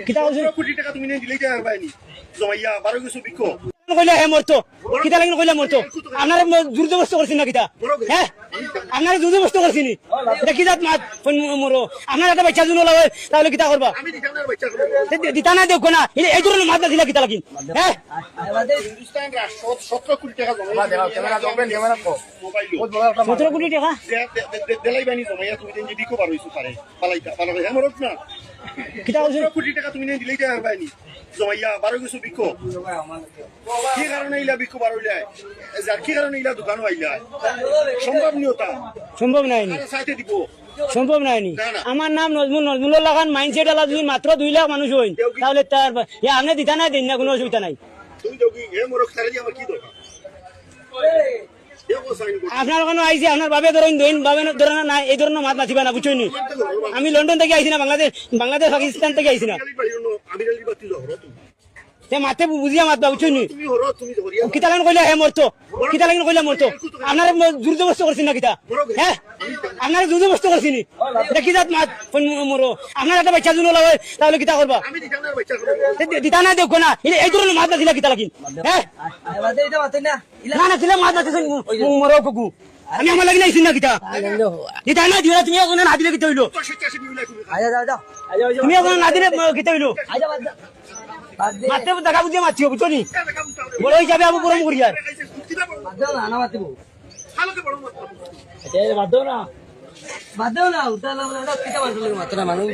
কিতা কইছো কোটি টাকা তুমি নিয়ে দিলেই যায় বাইনি জমাইয়া 12 কিছু বিকো কইলা হে মরতো কিতা লাগিন কইলা মরতো আপনারা জোর জবরদস্ত করছেন না কিতা হ্যাঁ আপনারা জোর জবরদস্ত করছেন এটা কি জাত মাত মরো আপনারা একটা বাচ্চা জুনো লাগে তাহলে কিতা করবা আমি দিতাম না বাচ্চা দিতা না দেখো না এই ধরনের মাত দিলা কিতা লাগিন হ্যাঁ হিন্দুস্তান রাষ্ট্র 17 কোটি টাকা জমা দাও ক্যামেরা দরবেন ক্যামেরা কো মোবাইল 17 কোটি টাকা দেলাই বাইনি জমাইয়া তুমি দেন বিকো পারো ইসু পারে পালাইতা পালাবে হে মরত না কিতা কইছো 17 কোটি টাকা তুমি নিয়ে দিলেই যায় বাইনি জমাইয়া 12 কিছু বিকো কি কারণে ইলা বিকো পারো যায় যার কি কারণে ইলা দোকান হইলা সম্ভব নিয়তা সম্ভব নাই নি সাইতে দিব সম্ভব নাই নি আমার নাম নজমুল লাগান মাইন্ডসেট আলা যদি মাত্র 2 লাখ মানুষ হইন তাহলে তার আপনি দিতা নাই দেন না কোনো অসুবিধা নাই তুমি যোগী হে মরক তারে আমার কি দরকার আপনার ওখানে আইসি আপনার বাবে ধরেন বাবে ধরেন না এই ধরনের মাত মাতিবা না বুঝছই নি আমি লন্ডন থেকে আইছি না বাংলাদেশ পাকিস্তান থেকে আইছি না মাতে বুঝিয়া মাতবা বুঝছই নি কিতা লাগিন কইলা হে মরতো কিতা লাগিন কইলা মরতো আপনারা জোর জবরদস্ত করছেন না কিতা হ্যাঁ আপনারা জোর জবরদস্ত করছেন এটা কি জাত মাত মরো আপনারা একটা বাচ্চা জুনো লাগে তাহলে কিতা করবা দিতা না দেখো না এই ধরনের মাত দিলা কিতা লাগিন হ্যাঁ না না দিলে মাত মাতিছেন মরো কুকু আমি আমার লাগি নাইছিন না কিতা দিতা না দিলা তুমি ওখানে না দিলে কিতা হইলো তুমি ওখানে না দিলে কিতা হইলো মাতে দেখা বুঝিয়ে মাতিও বুঝছো নি বড় হিসাবে আমি পুরো মুড়িয়ার বাদ দাও না উতালা কিতা মানুষ